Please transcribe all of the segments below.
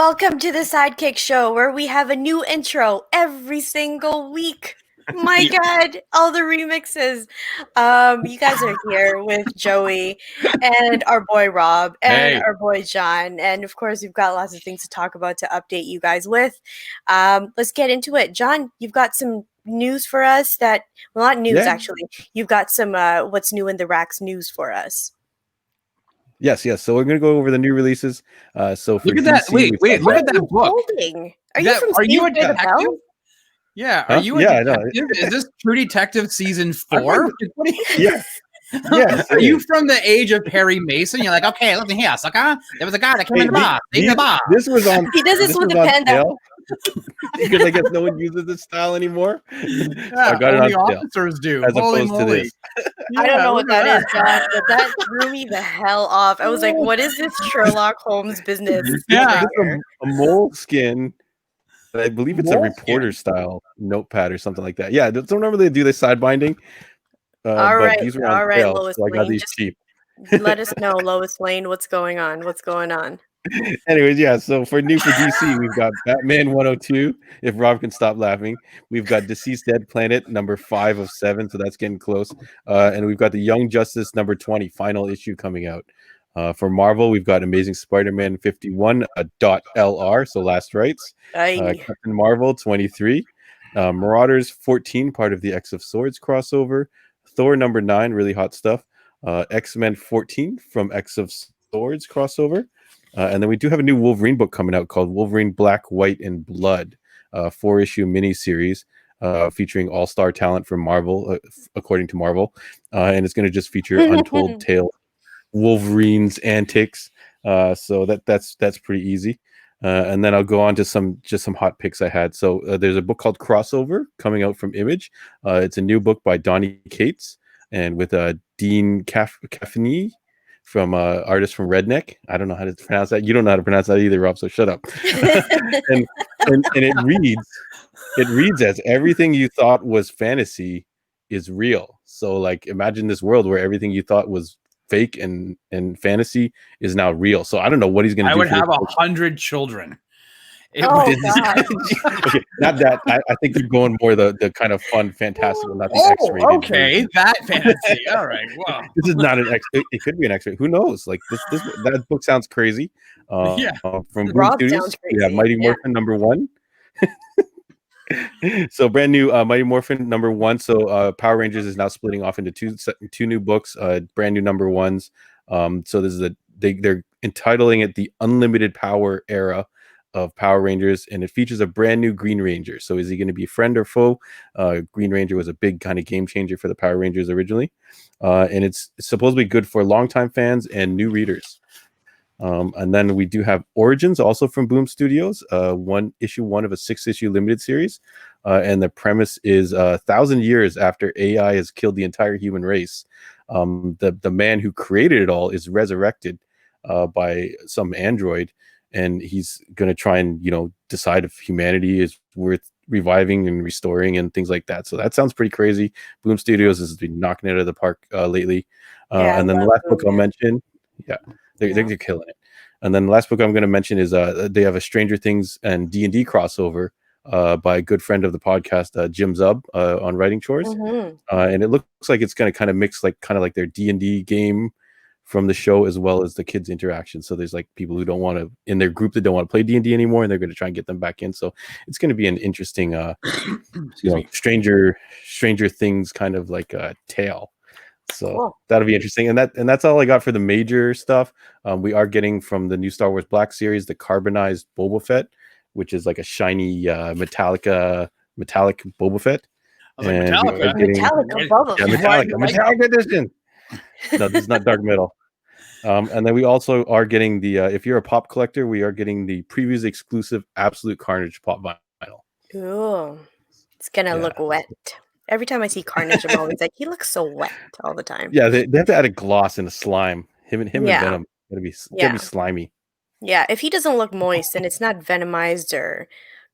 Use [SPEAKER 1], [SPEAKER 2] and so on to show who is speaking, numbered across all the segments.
[SPEAKER 1] Welcome to the Sidekick Show, where we have a new intro every single week. My God, all the remixes. You guys are here with Joey and our boy Rob and our boy John. And of course, we've got lots of things to talk about to update you guys with. Let's get into it. John, you've got some news for us not news, actually. You've got some what's new in the racks news for us.
[SPEAKER 2] Yes. So we're going to go over the new releases. So for
[SPEAKER 3] look at that. Wait. Look at that book.
[SPEAKER 1] Holding? Are you a detective?
[SPEAKER 3] Yeah. Are you a detective? Is this True Detective season 4?
[SPEAKER 2] Yeah.
[SPEAKER 3] Are you from the age of Perry Mason? You're like, okay, listen here, sucker. There was a guy that came in the bar.
[SPEAKER 2] This was on.
[SPEAKER 1] He does this with the pen.
[SPEAKER 2] Because I guess no one uses this style anymore.
[SPEAKER 3] Yeah, I got only officers do.
[SPEAKER 2] As opposed to this.
[SPEAKER 1] I don't know what that is, John, but that threw me the hell off. I was like, what is this Sherlock Holmes business?
[SPEAKER 2] Yeah, a moleskin. I believe it's a reporter style notepad or something like that. Yeah, don't normally do this side binding.
[SPEAKER 1] All right, Lois
[SPEAKER 2] so I got these cheap.
[SPEAKER 1] Let us know, Lois Lane, what's going on?
[SPEAKER 2] Anyways, so for DC, we've got Batman 102, if Rob can stop laughing. We've got Deceased Dead Planet, number 5 of 7, so that's getting close. And we've got the Young Justice, number 20, final issue coming out. For Marvel, we've got Amazing Spider-Man 51, .LR, so last rights. Captain Marvel 23. Marauders 14, part of the X of Swords crossover. Thor number 9, really hot stuff. X-Men 14 from X of Swords crossover. And then we do have a new Wolverine book coming out called Wolverine Black, White, and Blood, 4-issue miniseries featuring all-star talent from Marvel, according to Marvel. And it's going to just feature untold tale Wolverine's antics. So that's pretty easy. And then I'll go on to some hot picks I had. So there's a book called Crossover coming out from Image. It's a new book by Donny Cates and with Dean Caffney from artist from Redneck. I don't know how to pronounce that. You don't know how to pronounce that either, Rob, so shut up. and it reads as everything you thought was fantasy is real. So like imagine this world where everything you thought was fake and fantasy is now real. So I don't know what he's going to do.
[SPEAKER 3] I would have 100 children.
[SPEAKER 2] Okay, not that. I think you're going more the kind of fun, fantastical, not the X-rated.
[SPEAKER 3] Okay, that fantasy. All right. Wow.
[SPEAKER 2] This is not an X. It could be an X-rated. Who knows? Like that book sounds crazy. From Boom Studios. Mighty Morphin number 1. So brand new Mighty Morphin number 1. So Power Rangers is now splitting off into two new books. Brand new number 1s. So this is they're entitling it the Unlimited Power Era of Power Rangers, and it features a brand new Green Ranger. So is he going to be friend or foe? Green Ranger was a big kind of game changer for the Power Rangers originally, and it's supposedly good for longtime fans and new readers. And then we do have Origins, also from Boom Studios, issue 1 of a 6-issue limited series, and the premise is 1,000 years after AI has killed the entire human race, the man who created it all is resurrected by some android. And he's going to try and, decide if humanity is worth reviving and restoring and things like that. So that sounds pretty crazy. Boom Studios has been knocking it out of the park lately. And then the last book I'll mention, they're killing it. And then the last book I'm going to mention is they have a Stranger Things and D&D crossover by a good friend of the podcast, Jim Zub, on Writing Chores. And it looks like it's going to kind of mix kind of like their D&D game from the show as well as the kids' interaction. So there's like people who don't want to in their group that don't want to play D&D anymore, and they're going to try and get them back in. So it's going to be an interesting Stranger Things kind of like a tale. So that'll be interesting. And that's all I got for the major stuff. We are getting from the new Star Wars Black series the Carbonized Boba Fett, which is like a shiny metallic Boba Fett. Metallic edition. No, this is not dark metal. And then we also are getting the if you're a pop collector, we are getting the previews exclusive Absolute Carnage pop vinyl.
[SPEAKER 1] Ooh, it's gonna look wet. Every time I see Carnage, I'm always like, he looks so wet all the time.
[SPEAKER 2] Yeah, they have to add a gloss and a slime. Him and Venom gonna be slimy.
[SPEAKER 1] Yeah, if he doesn't look moist, then it's not venomized or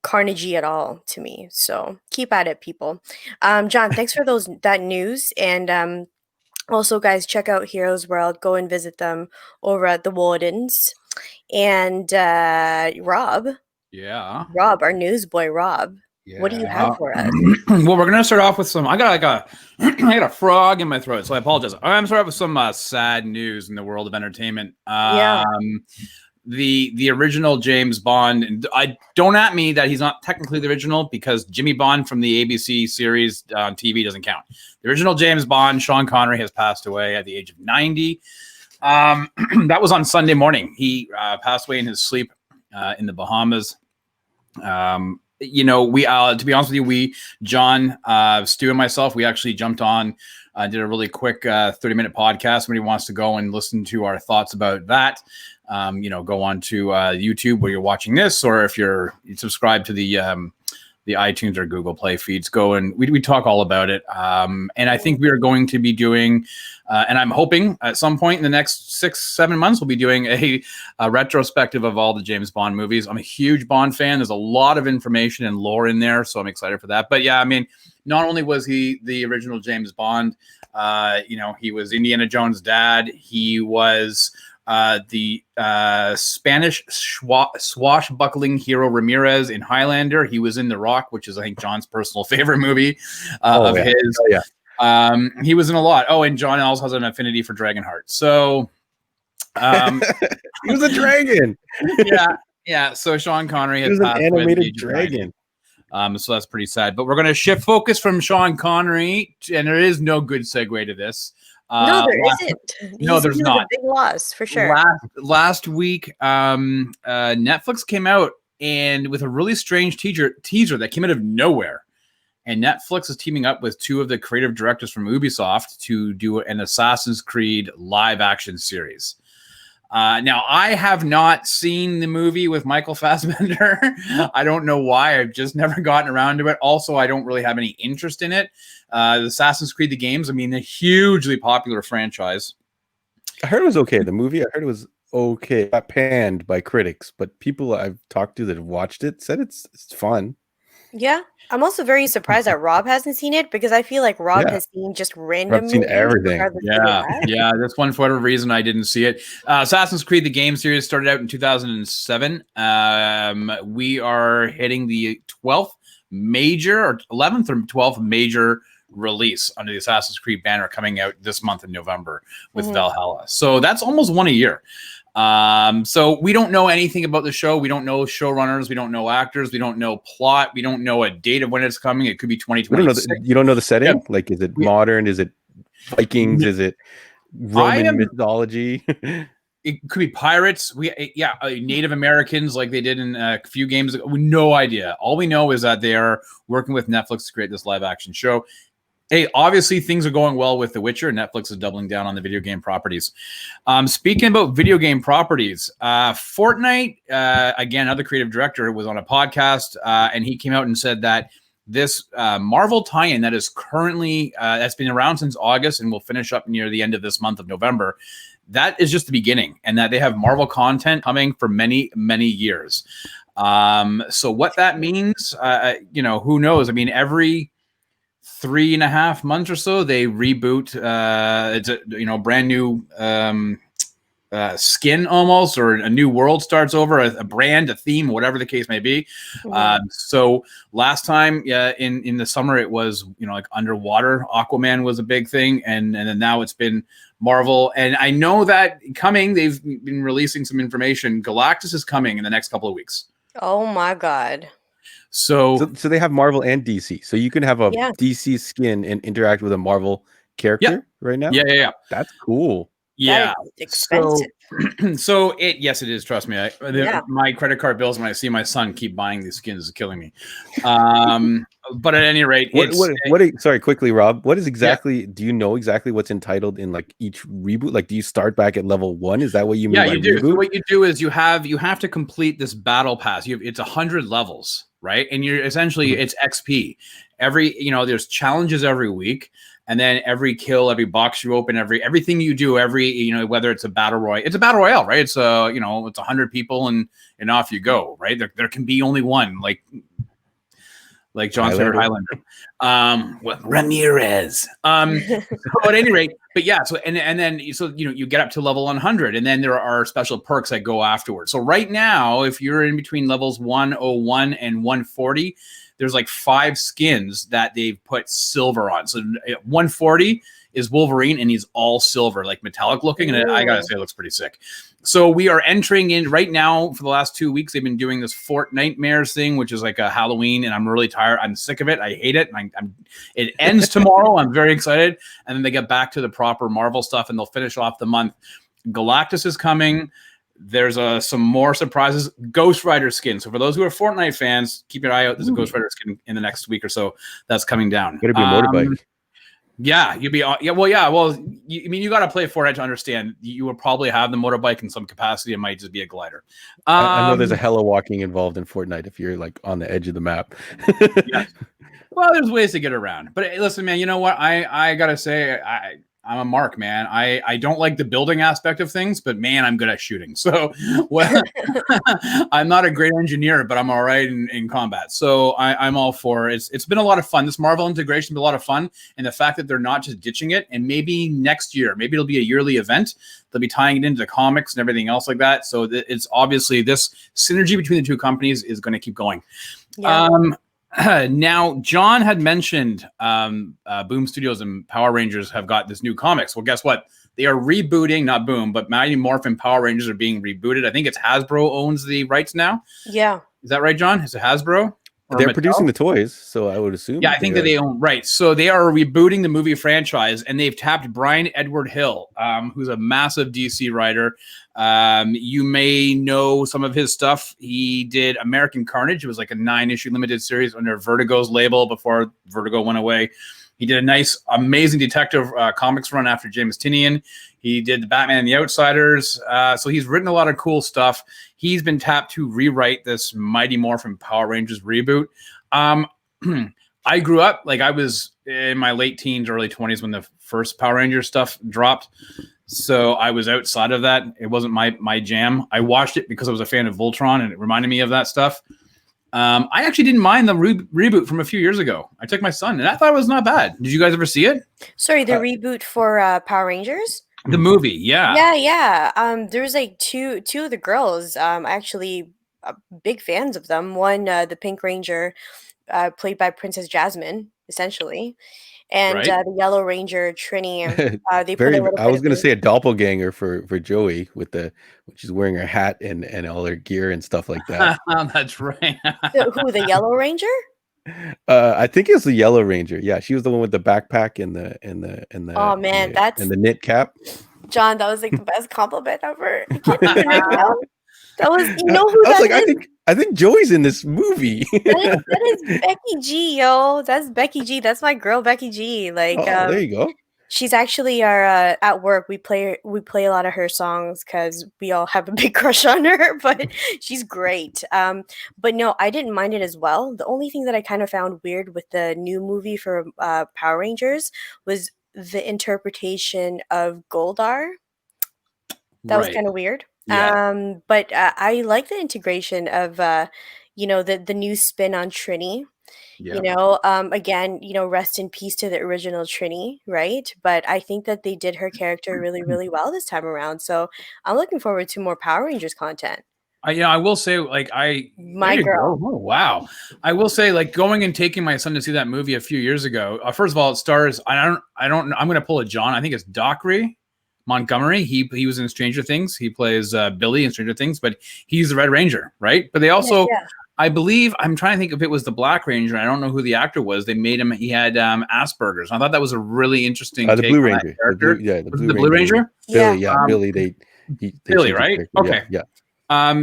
[SPEAKER 1] carnagey at all to me. So keep at it, people. John, thanks for that news. And also, guys, check out Heroes World. Go and visit them over at the Wardens. And Rob,
[SPEAKER 3] Yeah.
[SPEAKER 1] our newsboy Rob, what do you have for us?
[SPEAKER 3] Well, we're gonna start off with some. I got I got a frog in my throat, so I apologize. I'm gonna start off with some sad news in the world of entertainment.
[SPEAKER 1] Yeah.
[SPEAKER 3] The original James Bond. And I don't at me that he's not technically the original, because Jimmy Bond from the ABC series on TV doesn't count. The original James Bond, Sean Connery, has passed away at the age of 90. That was on Sunday morning. He passed away in his sleep in the Bahamas. You know, we to be honest with you, John, Stu, and myself, we actually jumped on, did a really quick 30-minute podcast. Somebody wants to go and listen to our thoughts about that. You know, go on to YouTube where you're watching this, or if you're subscribed to the iTunes or Google Play feeds, go and we talk all about it. And I think we are going to be doing, and I'm hoping at some point in the next 6-7 months, we'll be doing a retrospective of all the James Bond movies. I'm a huge Bond fan. There's a lot of information and lore in there, so I'm excited for that. But yeah, I mean, not only was he the original James Bond, you know, he was Indiana Jones' dad. He was the Spanish swashbuckling hero Ramirez in Highlander. He was in The Rock, which is, I think, John's personal favorite movie of his. Oh, yeah. He was in a lot. Oh, and John also has an affinity for Dragonheart. So
[SPEAKER 2] he was a dragon.
[SPEAKER 3] Yeah. So Sean Connery has
[SPEAKER 2] an animated dragon.
[SPEAKER 3] So that's pretty sad. But we're going to shift focus from Sean Connery, and there is no good segue to this.
[SPEAKER 1] No, there isn't.
[SPEAKER 3] No, there's not.
[SPEAKER 1] Big loss for sure.
[SPEAKER 3] Last week, Netflix came out and with a really strange teaser that came out of nowhere. And Netflix is teaming up with two of the creative directors from Ubisoft to do an Assassin's Creed live action series. Now, I have not seen the movie with Michael Fassbender. I don't know why. I've just never gotten around to it. Also, I don't really have any interest in it. The Assassin's Creed, the games, I mean, a hugely popular franchise.
[SPEAKER 2] I heard it was okay. The movie, I heard it was okay. Got panned by critics, but people I've talked to that have watched it said it's fun.
[SPEAKER 1] Yeah. I'm also very surprised that Rob hasn't seen it, because I feel like Rob has seen just random
[SPEAKER 2] I've seen everything.
[SPEAKER 3] Yeah. This one, for whatever reason, I didn't see it. Assassin's Creed, the game series, started out in 2007. We are hitting the 12th major, or 11th or 12th major release under the Assassin's Creed banner, coming out this month in November with Valhalla. So that's almost one a year. So we don't know anything about the show. We don't know showrunners. We don't know actors. We don't know plot. We don't know a date of when it's coming. It could be 2026.
[SPEAKER 2] You don't know the setting? Yeah. Like, is it modern? Is it Vikings? Is it Roman mythology?
[SPEAKER 3] It could be pirates. Native Americans, like they did in a few games ago. No idea. All we know is that they are working with Netflix to create this live action show. Hey, obviously things are going well with The Witcher. Netflix is doubling down on the video game properties. Speaking about video game properties, Fortnite, again, another creative director, was on a podcast, and he came out and said that this Marvel tie-in that is currently, that's been around since August and will finish up near the end of this month of November, that is just the beginning, and that they have Marvel content coming for many, many years. So what that means, who knows? I mean, every 3.5 months or so, they reboot. It's a brand new skin almost, or a new world starts over, a brand, a theme, whatever the case may be. So last time, in the summer, it was like underwater. Aquaman was a big thing, and then now it's been Marvel. And I know that coming, they've been releasing some information. Galactus is coming in the next couple of weeks.
[SPEAKER 1] Oh my God.
[SPEAKER 2] So they have Marvel and DC. So you can have a DC skin and interact with a Marvel character right now?
[SPEAKER 3] Yeah.
[SPEAKER 2] That's cool.
[SPEAKER 3] Yeah.
[SPEAKER 1] Expensive.
[SPEAKER 3] So yes, it is. Trust me. My credit card bills, when I see my son keep buying these skins, is killing me. But at any rate,
[SPEAKER 2] sorry, quickly, Rob, what is exactly, do you know exactly what's entitled in like each reboot? Like, do you start back at level 1? Is that what you mean?
[SPEAKER 3] Yeah, you do. So what you do is you have to complete this battle pass. It's 100 levels, right? And you're essentially, it's XP. There's challenges every week. And then every kill, every box you open, everything you do, whether it's a battle royale, it's a battle royale, right? It's it's 100 people and off you go, right? There can be only one. Like, like John's favorite Highlander. With Ramirez. So at any rate, but yeah, so and then you get up to level 100, and then there are special perks that go afterwards. So right now, if you're in between levels 101 and 140, there's like 5 skins that they've put silver on. So 140 is Wolverine, and he's all silver, like metallic looking, and I gotta say, it looks pretty sick. So we are entering in right now. For the last 2 weeks, they've been doing this Fortnite thing, which is like a Halloween, and I'm really tired. I'm sick of it. I hate it. It ends tomorrow. I'm very excited, and then they get back to the proper Marvel stuff, and they'll finish off the month. Galactus is coming. There's some more surprises. Ghost Rider skin. So for those who are Fortnite fans, keep your eye out. There's a Ghost Rider skin in the next week or so that's coming down.
[SPEAKER 2] Better be a motorbike.
[SPEAKER 3] Yeah, you'd be. Yeah, well, you got to play Fortnite to understand. You will probably have the motorbike in some capacity. It might just be a glider.
[SPEAKER 2] I know there's a hella walking involved in Fortnite if you're like on the edge of the map.
[SPEAKER 3] Yeah. Well, there's ways to get around. But listen, man, you know what? I gotta say, I'm a mark, man. I don't like the building aspect of things, but man, I'm good at shooting. So, well, I'm not a great engineer, but I'm all right in combat. So I'm all for it. It's been a lot of fun. This Marvel integration has been a lot of fun. And the fact that they're not just ditching it, and maybe next year, maybe it'll be a yearly event. They'll be tying it into the comics and everything else like that. So it's obviously this synergy between the two companies is going to keep going. Yeah. Now, John had mentioned Boom Studios and Power Rangers have got this new comics. Well, guess what? They are rebooting, not Boom, but Mighty Morphin Power Rangers are being rebooted. I think it's Hasbro owns the rights now.
[SPEAKER 1] Yeah.
[SPEAKER 3] Is that right, John? Is it Hasbro?
[SPEAKER 2] They're producing the toys, so I would assume.
[SPEAKER 3] Yeah, I think that they own rights. So they are rebooting the movie franchise, and they've tapped Brian Edward Hill, who's a massive DC writer. You may know some of his stuff. He did American Carnage. It was like a 9-issue limited series under Vertigo's label before Vertigo went away. He did a nice, amazing detective comics run after James Tynion. He did the Batman and the Outsiders. So he's written a lot of cool stuff. He's been tapped to rewrite this Mighty Morphin Power Rangers reboot. I grew up, like I was in my late teens, early 20s when the first Power Rangers stuff dropped. So I was outside of that. It wasn't my jam. I watched it because I was a fan of Voltron, and it reminded me of that stuff. I actually didn't mind the reboot from a few years ago. I took my son, and I thought it was not bad. Did you guys ever see it?
[SPEAKER 1] Sorry, the reboot for Power Rangers?
[SPEAKER 3] The movie, yeah.
[SPEAKER 1] Yeah. There was like two of the girls, actually big fans of them. One, the Pink Ranger, played by Princess Jasmine, essentially. And
[SPEAKER 3] Right.
[SPEAKER 1] The Yellow Ranger, Trini, they put
[SPEAKER 2] Very.
[SPEAKER 1] a little
[SPEAKER 2] I
[SPEAKER 1] bit
[SPEAKER 2] was
[SPEAKER 1] of
[SPEAKER 2] going to
[SPEAKER 1] the-
[SPEAKER 2] say a doppelganger for Joey with she's wearing her hat and all her gear and stuff like that.
[SPEAKER 3] That's right.
[SPEAKER 1] the Yellow Ranger?
[SPEAKER 2] I think it's the Yellow Ranger. Yeah, she was the one with the backpack and the.
[SPEAKER 1] Oh, man, that's-
[SPEAKER 2] and the knit cap.
[SPEAKER 1] John, that was like the best compliment ever. I can't even remember. That was, you know who
[SPEAKER 2] I was
[SPEAKER 1] that
[SPEAKER 2] like,
[SPEAKER 1] is?
[SPEAKER 2] I think Joey's in this movie.
[SPEAKER 1] That is Becky G, yo. That's Becky G. That's my girl, Becky G. Like,
[SPEAKER 2] Oh, there you go.
[SPEAKER 1] she's actually our at work. We play a lot of her songs because we all have a big crush on her. But she's great. But no, I didn't mind it as well. The only thing that I kind of found weird with the new movie for Power Rangers was the interpretation of Goldar. That was
[SPEAKER 3] Right.
[SPEAKER 1] kind of weird.
[SPEAKER 3] Yeah.
[SPEAKER 1] But I like the integration of the new spin on Trini.
[SPEAKER 3] Yeah.
[SPEAKER 1] Again, rest in peace to the original Trini, right? But I think that they did her character really, really well this time around. So I'm looking forward to more Power Rangers content.
[SPEAKER 3] I will say, like,
[SPEAKER 1] My
[SPEAKER 3] there you
[SPEAKER 1] girl.
[SPEAKER 3] go. Oh, wow. I will say, like, going and taking my son to see that movie a few years ago. First of all, it stars. I don't. I'm going to pull a John. I think it's Dockery Montgomery. He was in Stranger Things. He plays Billy in Stranger Things, but he's the Red Ranger, right? But they also,
[SPEAKER 1] Yeah.
[SPEAKER 3] I believe, I'm trying to think if it was the Black Ranger. I don't know who the actor was. They made him. He had Asperger's. I thought that was a really interesting.
[SPEAKER 2] The
[SPEAKER 3] take
[SPEAKER 2] Blue
[SPEAKER 3] on that
[SPEAKER 2] Ranger.
[SPEAKER 3] character.
[SPEAKER 2] Was it
[SPEAKER 3] the Blue Ranger?
[SPEAKER 2] Billy, yeah,
[SPEAKER 3] Um,
[SPEAKER 2] Billy. They
[SPEAKER 3] Billy,
[SPEAKER 2] changed the
[SPEAKER 3] right?
[SPEAKER 2] character.
[SPEAKER 3] Okay.
[SPEAKER 2] Yeah.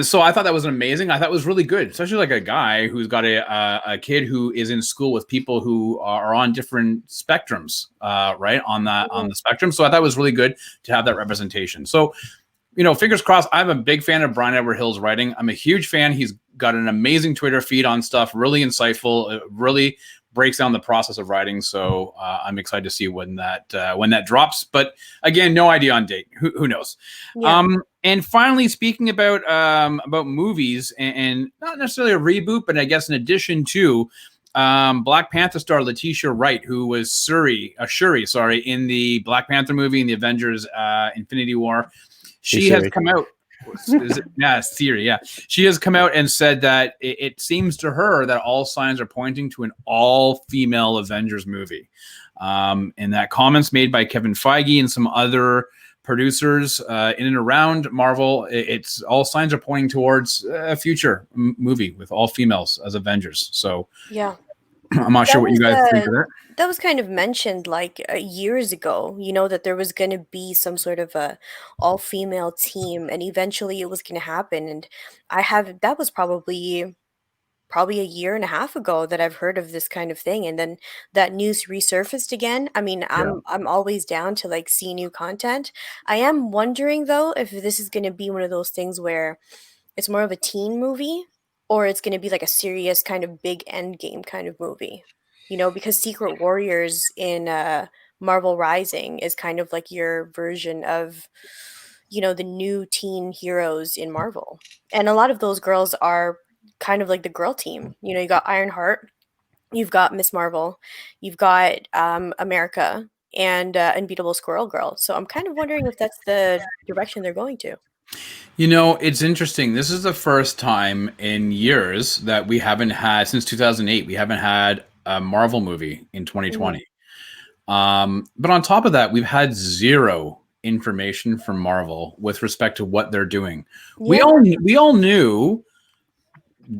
[SPEAKER 3] So I thought that was amazing. I thought it was really good, especially like a guy who's got a kid who is in school with people who are on different spectrums, right on the spectrum. So I thought it was really good to have that representation. So, fingers crossed. I'm a big fan of Brian Edward Hill's writing. I'm a huge fan. He's got an amazing Twitter feed on stuff, really insightful. It really breaks down the process of writing. So I'm excited to see when that drops. But again, no idea on date. Who knows?
[SPEAKER 1] Yeah.
[SPEAKER 3] And finally, speaking about movies and not necessarily a reboot, but I guess in addition to Black Panther star Letitia Wright, who was Shuri, in the Black Panther movie in the Avengers Infinity War. She has come out. Siri, yeah. She has come out and said that it seems to her that all signs are pointing to an all-female Avengers movie. And that comments made by Kevin Feige and some other producers in and around Marvel, it's all signs are pointing towards a future movie with all females as Avengers. So
[SPEAKER 1] yeah,
[SPEAKER 3] I'm not sure what you guys think of that.
[SPEAKER 1] That was kind of mentioned like years ago, that there was going to be some sort of a all-female team, and eventually it was going to happen. And that was probably a year and a half ago that I've heard of this kind of thing, and then that news resurfaced again. I mean, I'm always down to like see new content. I am wondering though if this is going to be one of those things where it's more of a teen movie, or it's going to be like a serious kind of big end game kind of movie. Because Secret Warriors in Marvel Rising is kind of like your version of the new teen heroes in Marvel. And a lot of those girls are kind of like the girl team. You got Ironheart, you've got Miss Marvel, you've got America, and Unbeatable Squirrel Girl. So I'm kind of wondering if that's the direction they're going to.
[SPEAKER 3] It's interesting. This is the first time in years that we haven't had, since 2008, we haven't had a Marvel movie in 2020. But on top of that, we've had zero information from Marvel with respect to what they're doing. Yeah. We all knew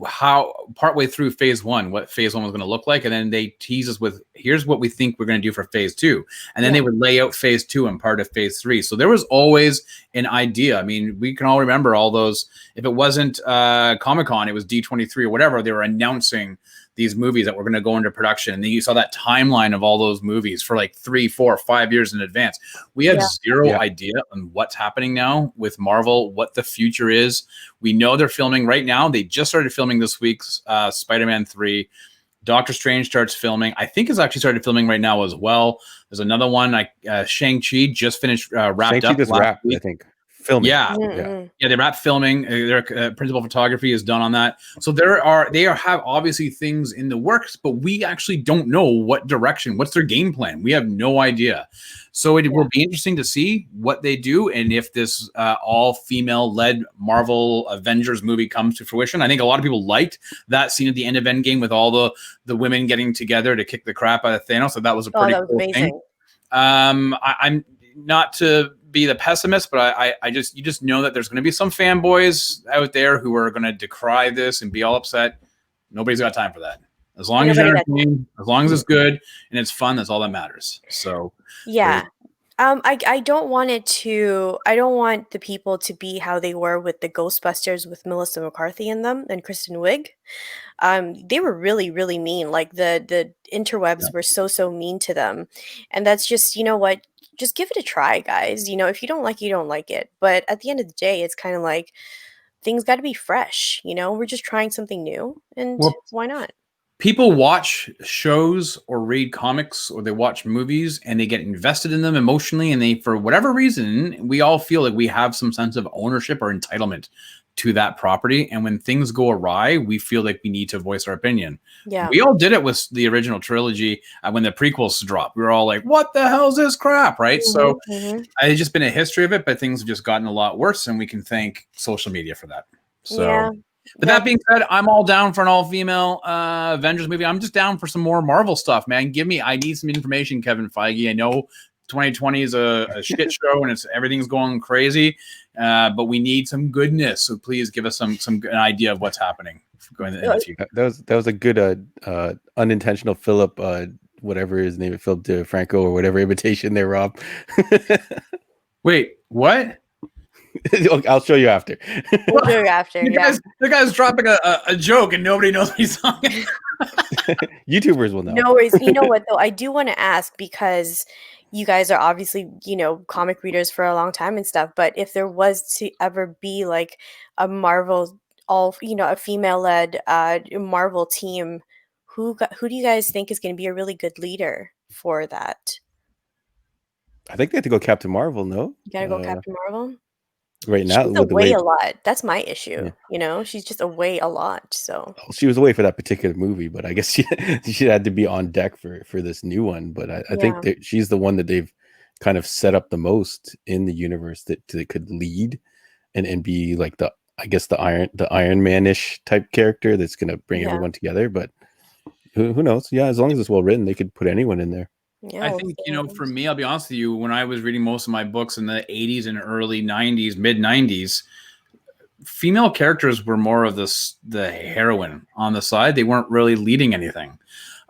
[SPEAKER 3] how partway through phase one, what phase one was going to look like. And then they tease us with, here's what we think we're going to do for phase two. And then they would lay out phase two and part of phase three. So there was always an idea. I mean, we can all remember all those, if it wasn't Comic-Con, it was D23 or whatever, they were announcing these movies that were going to go into production. And then you saw that timeline of all those movies for like 3, 4, 5 years in advance. We have zero idea on what's happening now with Marvel, what the future is. We know they're filming right now. They just started filming this week's Spider-Man 3. Doctor Strange starts filming. I think it's actually started filming right now as well. There's another one, like Shang-Chi just finished, wrapped up last week.
[SPEAKER 2] I think. Filming.
[SPEAKER 3] Yeah, they wrapped filming. Their principal photography is done on that. So they have obviously things in the works, but we actually don't know what direction, what's their game plan. We have no idea. So it will be interesting to see what they do and if this all-female led Marvel Avengers movie comes to fruition. I think a lot of people liked that scene at the end of Endgame with all the women getting together to kick the crap out of Thanos. So that was a pretty cool thing. I'm not to be the pessimist, but you just know that there's going to be some fanboys out there who are going to decry this and be all upset. Nobody's got time for that. As long as you're entertained, as long as it's good and it's fun, that's all that matters. So
[SPEAKER 1] I don't want the people to be how they were with the Ghostbusters with Melissa McCarthy in them and Kristen Wiig. They were really, really mean. Like the interwebs were so mean to them. And that's just, what, just give it a try, guys. If you don't like it, you don't like it. But at the end of the day, it's kind of like things got to be fresh. We're just trying something new, and why not?
[SPEAKER 3] People watch shows or read comics or they watch movies and they get invested in them emotionally. And they, for whatever reason, we all feel like we have some sense of ownership or entitlement to that property. And when things go awry, we feel like we need to voice our opinion. Yeah. We all did it with the original trilogy when the prequels dropped. We were all like, what the hell is this crap? Right. So it's just been a history of it, but things have just gotten a lot worse, and we can thank social media for that. So, but that being said, I'm all down for an all-female Avengers movie. I'm just down for some more Marvel stuff, man. I need some information, Kevin Feige. I know 2020 is a shit show and everything's going crazy, but we need some goodness. So please give us an idea of what's happening going in the future.
[SPEAKER 2] That was a good unintentional Philip, whatever his name is, Philip DeFranco or whatever imitation they robbed.
[SPEAKER 3] Wait, what?
[SPEAKER 2] I'll show you after.
[SPEAKER 1] We'll do it after.
[SPEAKER 3] The guy's dropping a joke and nobody knows what he's talking.
[SPEAKER 2] YouTubers will know.
[SPEAKER 1] No worries. You know what though? I do want to ask, because you guys are obviously, comic readers for a long time and stuff. But if there was to ever be like a Marvel a female-led Marvel team, who do you guys think is going to be a really good leader for that?
[SPEAKER 2] I think they have to go Captain Marvel. No,
[SPEAKER 1] you gotta go Captain Marvel.
[SPEAKER 2] right now
[SPEAKER 1] She's
[SPEAKER 2] with the
[SPEAKER 1] away
[SPEAKER 2] way
[SPEAKER 1] a lot. That's my issue.
[SPEAKER 2] yeah.
[SPEAKER 1] You know, she's just away a lot. So
[SPEAKER 2] She was away for that particular movie, but I guess she had to be on deck for this new one. But I think
[SPEAKER 1] yeah,
[SPEAKER 2] that she's the one that they've kind of set up the most in the universe that could lead and be like the I guess the Iron Man-ish type character that's gonna bring
[SPEAKER 1] yeah,
[SPEAKER 2] everyone together. But who knows? Yeah, as long as it's well written, they could put anyone in there.
[SPEAKER 1] yeah.
[SPEAKER 3] I
[SPEAKER 1] We'll
[SPEAKER 3] think,
[SPEAKER 1] see
[SPEAKER 3] you
[SPEAKER 1] what
[SPEAKER 3] know, for
[SPEAKER 1] happens.
[SPEAKER 3] me, I'll be honest with you, when I was reading most of my books in the 80s and early 90s, mid 90s, female characters were more of the heroine on the side. They weren't really leading anything.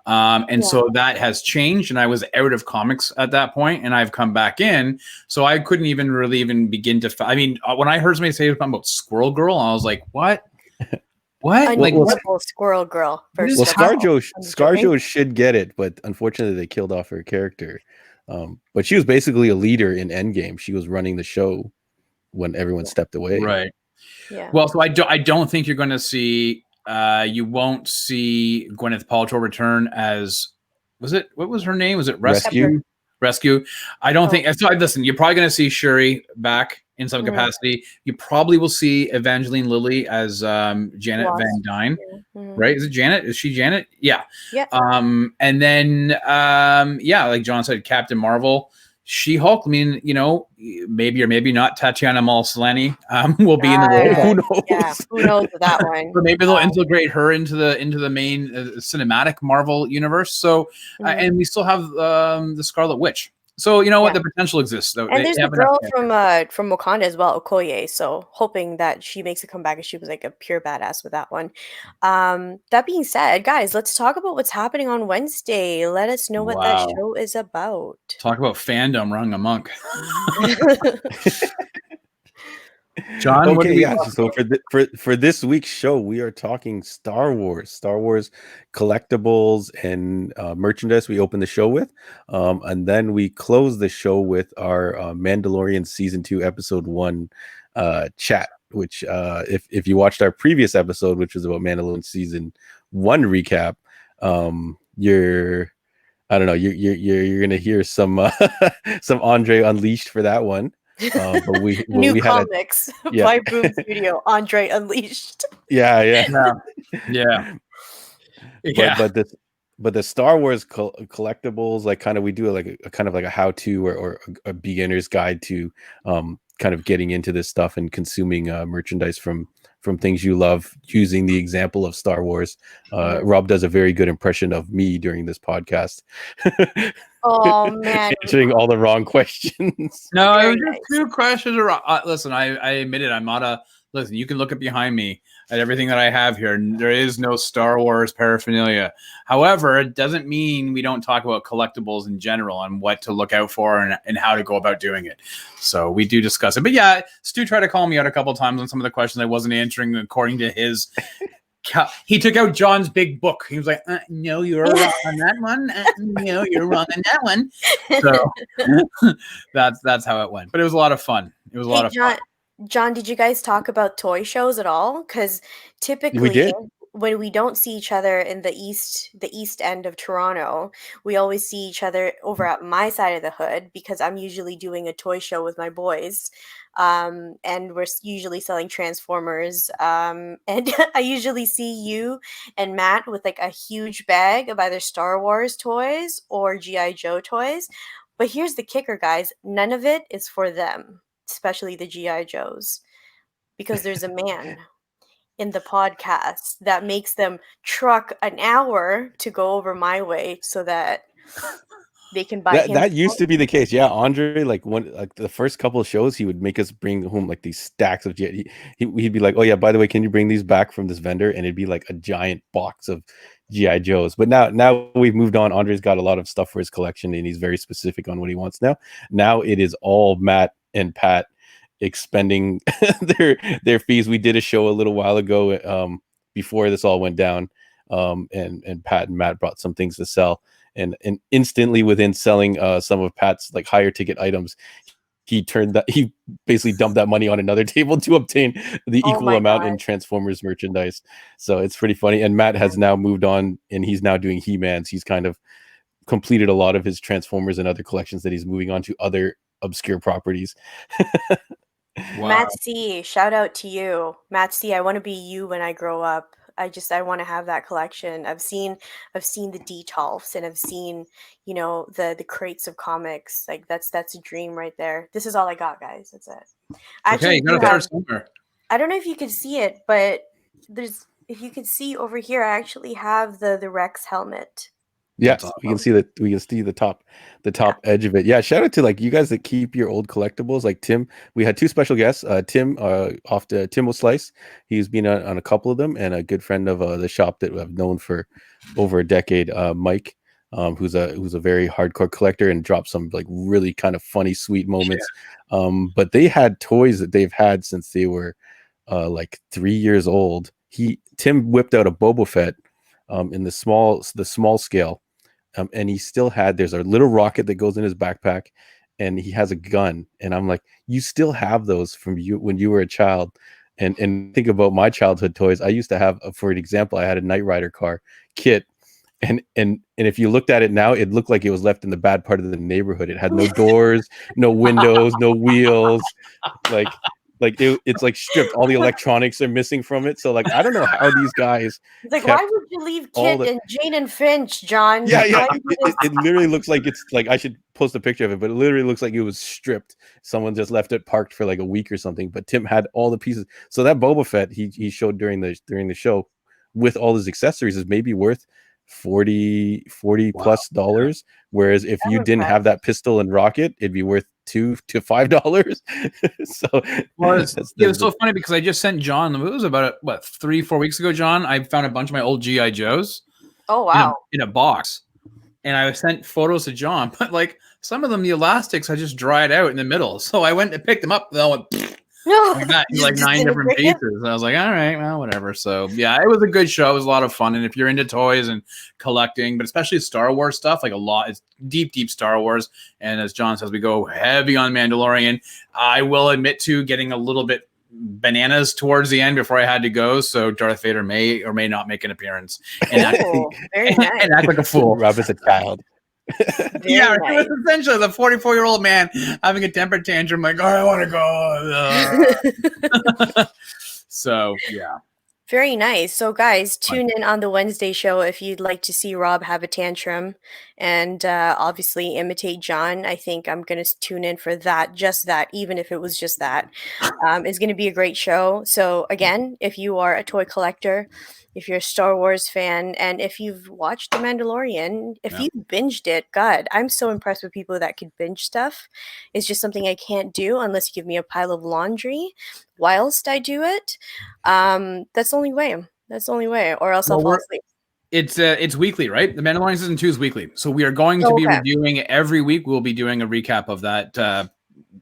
[SPEAKER 3] And
[SPEAKER 1] Yeah.
[SPEAKER 3] so that has changed, and I was out of comics at that point, and I've come back in. So I couldn't even really begin to. I mean, when I heard somebody say something about Squirrel Girl, I was like, "What? What? Like, what?
[SPEAKER 1] Unbeatable Squirrel Girl.
[SPEAKER 3] What is
[SPEAKER 1] First
[SPEAKER 2] Well,
[SPEAKER 1] of all.
[SPEAKER 3] how?"
[SPEAKER 1] I'm joking.
[SPEAKER 2] ScarJo should get it, but unfortunately, they killed off her character. But she was basically a leader in Endgame. She was running the show when everyone stepped away.
[SPEAKER 3] Right.
[SPEAKER 1] Yeah.
[SPEAKER 3] Well, so I don't think you're going to see. You won't see Gwyneth Paltrow return as. What was her name? Was it
[SPEAKER 2] Rescue?
[SPEAKER 3] Rescue. I don't
[SPEAKER 1] Oh.
[SPEAKER 3] think. So listen, you're probably going to see Shuri back in some
[SPEAKER 1] Mhm.
[SPEAKER 3] capacity. You probably will see Evangeline Lilly as Janet
[SPEAKER 1] Wasp.
[SPEAKER 3] Van Dyne.
[SPEAKER 1] Yeah. Mhm.
[SPEAKER 3] Right? Is it Janet? Is she Janet? Yeah.
[SPEAKER 1] Yeah.
[SPEAKER 3] And then yeah, like John said, Captain Marvel, She-Hulk. I mean, you know, maybe or maybe not. Tatiana Maslany will be in the role.
[SPEAKER 2] Who knows?
[SPEAKER 1] Yeah. Who knows with that one?
[SPEAKER 3] Or maybe they'll integrate her into the main cinematic Marvel universe. So,
[SPEAKER 1] Mhm.
[SPEAKER 3] and we still have the Scarlet Witch. So you know what,
[SPEAKER 1] Yeah.
[SPEAKER 3] the potential exists. Though
[SPEAKER 1] And there's
[SPEAKER 3] they
[SPEAKER 1] a
[SPEAKER 3] have enough
[SPEAKER 1] girl
[SPEAKER 3] characters.
[SPEAKER 1] from Wakanda as well, Okoye. So hoping that she makes a comeback, and she was like a pure badass with that one. That being said, guys, let's talk about what's happening on Wednesday. Let us know what that
[SPEAKER 3] Wow.
[SPEAKER 1] show is about.
[SPEAKER 3] Talk about fandom rung amok. John, what do
[SPEAKER 2] Okay,
[SPEAKER 3] we
[SPEAKER 2] yeah. So for this week's show, we are talking Star Wars collectibles and merchandise. We open the show with, and then we close the show with our Mandalorian season 2, episode 1 chat. Which, if you watched our previous episode, which was about Mandalorian season 1 recap, you're I don't know, you're gonna hear some some Andre Unleashed for that one. But we
[SPEAKER 1] New
[SPEAKER 2] we had a
[SPEAKER 1] comics
[SPEAKER 2] yeah.
[SPEAKER 1] by Boom Studio, Andre Unleashed.
[SPEAKER 2] yeah.
[SPEAKER 3] Yeah. Yeah.
[SPEAKER 2] But the Star Wars collectibles, like kind of we do like a kind of like a how to or a beginner's guide to kind of getting into this stuff and consuming merchandise from things you love, using the example of Star Wars. Rob does a very good impression of me during this podcast.
[SPEAKER 1] Oh man.
[SPEAKER 2] Answering all the wrong questions.
[SPEAKER 3] No,
[SPEAKER 1] Very
[SPEAKER 3] it was just
[SPEAKER 1] nice.
[SPEAKER 3] 2 questions. Listen, I admit it. I'm not a listen. You can look up behind me at everything that I have here. And there is no Star Wars paraphernalia. However, it doesn't mean we don't talk about collectibles in general and what to look out for and how to go about doing it. So we do discuss it. But yeah, Stu tried to call me out a couple of times on some of the questions I wasn't answering according to his. He took out John's big book. He was like, "No, you're wrong on that one. No, you're wrong on that one." So that's how it went. But it was a lot of fun. It was a lot of fun.
[SPEAKER 1] John, did you guys talk about toy shows at all? Because typically,
[SPEAKER 2] did.
[SPEAKER 1] when we don't see each other in the east end of Toronto, we always see each other over at my side of the hood because I'm usually doing a toy show with my boys, and we're usually selling Transformers. And I usually see you and Matt with like a huge bag of either Star Wars toys or GI Joe toys. But here's the kicker, guys: none of it is for them, especially the GI Joes, because there's a man in the podcast that makes them truck an hour to go over my way so that they can buy him.
[SPEAKER 2] That used to be the case. Yeah, Andre, like the first couple of shows, he would make us bring home like these stacks of he'd be like, "Oh yeah, by the way, can you bring these back from this vendor?" And it'd be like a giant box of GI Joes. But now we've moved on. Andre's got a lot of stuff for his collection, and he's very specific on what he wants now. Now it is all Matt and Pat expending their fees. We did a show a little while ago before this all went down, and Pat and Matt brought some things to sell, and instantly within selling some of Pat's like higher ticket items, he basically dumped that money on another table to obtain the
[SPEAKER 1] Oh
[SPEAKER 2] equal
[SPEAKER 1] my
[SPEAKER 2] amount
[SPEAKER 1] God.
[SPEAKER 2] in Transformers merchandise. So it's pretty funny. And Matt has now moved on, and he's now doing He-Mans. He's kind of completed a lot of his Transformers and other collections that he's moving on to other obscure properties.
[SPEAKER 3] Wow.
[SPEAKER 1] Matt C, shout out to you. Matt C, I want to be you when I grow up. I want to have that collection. I've seen the detolfs and I've seen, the crates of comics. Like that's a dream right there. This is all I got, guys. That's it. I
[SPEAKER 3] Okay,
[SPEAKER 1] actually
[SPEAKER 3] you
[SPEAKER 1] do
[SPEAKER 3] gotta
[SPEAKER 1] have,
[SPEAKER 3] start somewhere.
[SPEAKER 1] I don't know if you can see it, but if you can see over here, I actually have the Rex helmet.
[SPEAKER 2] Yeah,
[SPEAKER 3] That's awesome.
[SPEAKER 2] we can see the top
[SPEAKER 1] Yeah.
[SPEAKER 2] edge of it. Yeah, shout out to like you guys that keep your old collectibles. Like Tim, we had two special guests. Tim, Tim will Slice. He's been on a couple of them, and a good friend of the shop that I've known for over a decade. Mike, who's a very hardcore collector and dropped some like really kind of funny, sweet moments. But they had toys that they've had since they were like 3 years old. Tim whipped out a Boba Fett in the small scale. And he still there's a little rocket that goes in his backpack, and he has a gun. And I'm like, you still have those from you when you were a child. And think about my childhood toys. I used to have, for an example, I had a Knight Rider car kit, and if you looked at it now, it looked like it was left in the bad part of the neighborhood. It had no doors, no windows, no wheels, like it's like stripped. All the electronics are missing from it. So like I don't know how these guys
[SPEAKER 1] It's like, why
[SPEAKER 2] kept
[SPEAKER 1] would you leave
[SPEAKER 2] all
[SPEAKER 1] Kit
[SPEAKER 2] the
[SPEAKER 1] and Jane and Finch, John?
[SPEAKER 2] yeah,
[SPEAKER 1] Like,
[SPEAKER 2] yeah.
[SPEAKER 1] why do this?
[SPEAKER 2] It literally looks like it's like I should post a picture of it, but it literally looks like it was stripped. Someone just left it parked for like a week or something. But Tim had all the pieces. So that Boba Fett he showed during the show with all his accessories is maybe worth 40
[SPEAKER 3] Wow.
[SPEAKER 2] plus dollars. Whereas if you didn't have that pistol and rocket, it'd be worth $2 to $5. So
[SPEAKER 3] Well,
[SPEAKER 2] that's
[SPEAKER 3] it was so funny because I just sent John. It was about 3-4 weeks ago. John, I found a bunch of my old GI Joes.
[SPEAKER 1] Oh wow!
[SPEAKER 3] In a box, and I sent photos to John. But like some of them, the elastics had just dried out in the middle. So I went and picked them up. And I went like that, like 9 different pieces. And I was like, all right, well, whatever. So yeah, it was a good show. It was a lot of fun. And if you're into toys and collecting, but especially Star Wars stuff, like a lot, it's deep Star Wars. And as John says, we go heavy on Mandalorian. I will admit to getting a little bit bananas towards the end before I had to go. So Darth Vader may or may not make an appearance and
[SPEAKER 1] Very nice.
[SPEAKER 3] and act like a fool.
[SPEAKER 2] Rob is a child.
[SPEAKER 3] Yeah,
[SPEAKER 1] nice.
[SPEAKER 3] it was essentially the 44-year-old man having a temper tantrum, like, oh, I want to go. So, yeah.
[SPEAKER 1] Very nice. So, guys, tune in on the Wednesday show if you'd like to see Rob have a tantrum and obviously imitate John. I think I'm going to tune in for that, just that, even if it was just that. It's going to be a great show. So, again, if you are a toy collector, if you're a Star Wars fan, and if you've watched The Mandalorian, if you binged it, God, I'm so impressed with people that could binge stuff. It's just something I can't do unless you give me a pile of laundry whilst I do it. That's the only way. That's the only way, or else I'll fall asleep.
[SPEAKER 3] It's weekly, right? The Mandalorian season 2 is weekly, so we are going to be reviewing every week. We'll be doing a recap of that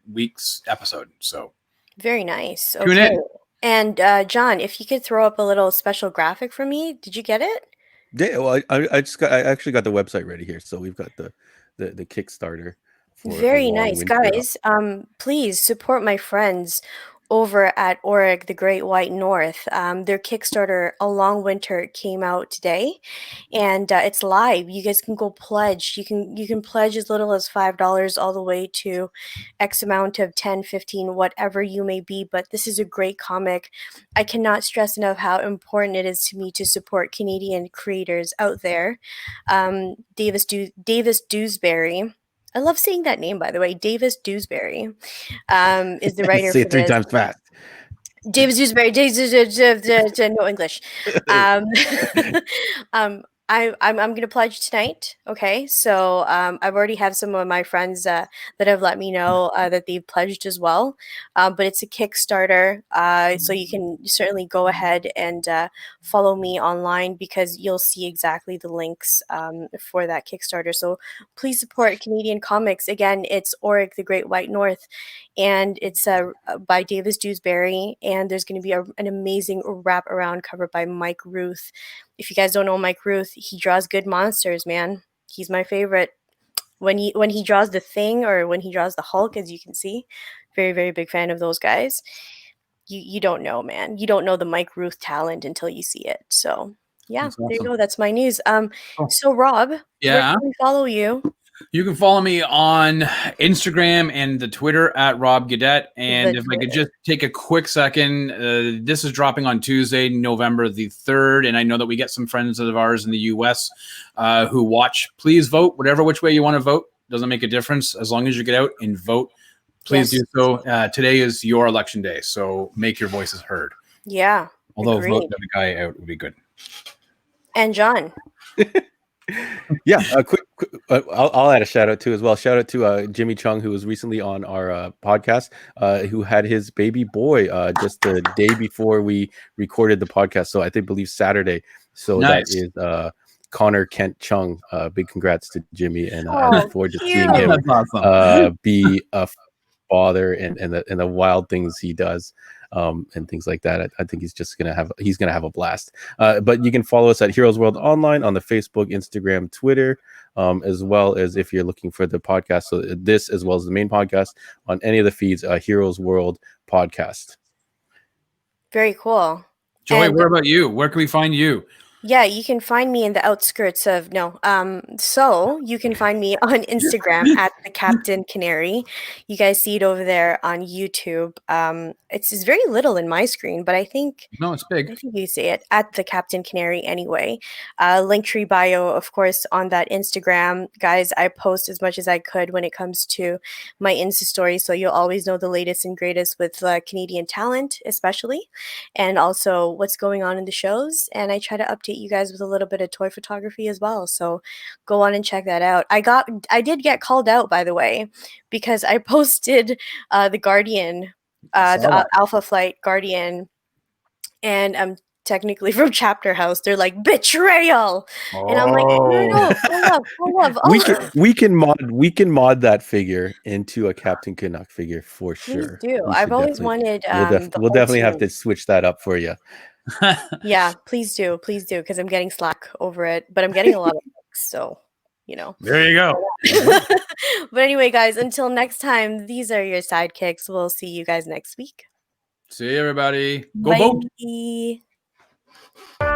[SPEAKER 3] week's episode. So
[SPEAKER 1] very nice.
[SPEAKER 3] Tune in.
[SPEAKER 1] And John, if you could throw up a little special graphic for me, did you get it?
[SPEAKER 2] Yeah, well, I actually got the website ready here, so we've got the Kickstarter.
[SPEAKER 1] Very nice, guys. Please support my friends over at Oregon, the Great White North. Their Kickstarter, A Long Winter, came out today, and it's live. You guys can go pledge. You can pledge as little as $5 all the way to X amount of 10, 15, whatever you may be. But this is a great comic. I cannot stress enough how important it is to me to support Canadian creators out there. Davis Dewsbury. I love saying that name, by the way. Davis Dewsbury is the writer.
[SPEAKER 2] Say
[SPEAKER 1] for
[SPEAKER 2] it 3
[SPEAKER 1] this.
[SPEAKER 2] times fast.
[SPEAKER 1] Davis Dewsbury. No English. I'm gonna pledge tonight. Okay, so I've already had some of my friends that have let me know that they've pledged as well. But it's a Kickstarter, so you can certainly go ahead and follow me online because you'll see exactly the links for that Kickstarter. So please support Canadian comics. Again, it's Oregon, the Great White North, and it's by Davis Dewsbury. And there's going to be an amazing wraparound cover by Mike Ruth. If you guys don't know Mike Ruth, he draws good monsters, man. He's my favorite. When he draws the Thing or when he draws the Hulk, as you can see, very, very big fan of those guys. You don't know, man. You don't know the Mike Ruth talent until you see it. So yeah,
[SPEAKER 3] That's awesome.
[SPEAKER 1] there you go. That's my news. So Rob, where can we follow you?
[SPEAKER 3] You can follow me on Instagram and the Twitter at Rob Gadet. And
[SPEAKER 1] The
[SPEAKER 3] if I could
[SPEAKER 1] Twitter.
[SPEAKER 3] just take a quick second, this is dropping on Tuesday, November the 3rd. And I know that we get some friends of ours in the US who watch. Please vote, which way you want to vote. Doesn't make a difference as long as you get out and vote. Please
[SPEAKER 1] Yes.
[SPEAKER 3] do so. Today is your election day, so make your voices heard.
[SPEAKER 1] Yeah.
[SPEAKER 3] Although
[SPEAKER 1] agreed.
[SPEAKER 3] vote the guy out would be good.
[SPEAKER 1] And John.
[SPEAKER 2] Yeah, quick I'll add a shout out too as well. Shout out to Jimmy Chung, who was recently on our podcast, who had his baby boy just the day before we recorded the podcast. So I believe Saturday. So
[SPEAKER 3] Nice.
[SPEAKER 2] that is Connor Kent Chung. Big congrats to Jimmy, and I
[SPEAKER 1] Oh,
[SPEAKER 2] look forward to seeing
[SPEAKER 1] cute.
[SPEAKER 2] him
[SPEAKER 3] That's awesome.
[SPEAKER 2] be a father and the wild things he does. And things like that. I think he's gonna have a blast. But you can follow us at Heroes World Online on the Facebook, Instagram, Twitter, as well as if you're looking for the podcast. So this, as well as the main podcast, on any of the feeds, Heroes World Podcast.
[SPEAKER 1] Very cool.
[SPEAKER 3] Joey,
[SPEAKER 1] And-
[SPEAKER 3] where about you? Where can we find you?
[SPEAKER 1] Yeah, you can find me in the outskirts of so you can find me on Instagram at the Captain Canary. You guys see it over there on YouTube. It's very little in my screen, but I think
[SPEAKER 3] No, it's big.
[SPEAKER 1] you see it at the Captain Canary anyway. Linktree bio, of course, on that Instagram. Guys, I post as much as I could when it comes to my Insta stories, so you'll always know the latest and greatest with Canadian talent, especially, and also what's going on in the shows. And I try to update you guys with a little bit of toy photography as well. So go on and check that out. I did get called out, by the way, because I posted the Guardian, the Alpha Flight Guardian, and I'm technically from Chapter House. They're like, betrayal, and I'm like, no, full love.
[SPEAKER 2] We can mod that figure into a Captain Canuck figure for
[SPEAKER 1] Please
[SPEAKER 2] sure.
[SPEAKER 1] do.
[SPEAKER 2] We
[SPEAKER 1] I've
[SPEAKER 2] should
[SPEAKER 1] always
[SPEAKER 2] definitely-
[SPEAKER 1] wanted.
[SPEAKER 2] We'll
[SPEAKER 1] the whole
[SPEAKER 2] definitely have
[SPEAKER 1] team.
[SPEAKER 2] to switch that up for you.
[SPEAKER 1] Yeah, please do, because I'm getting slack over it, but I'm getting a lot of likes, so
[SPEAKER 3] There you go.
[SPEAKER 1] But anyway, guys, until next time, these are your sidekicks. We'll see you guys next week.
[SPEAKER 3] See you, everybody. Go vote.
[SPEAKER 1] Bye.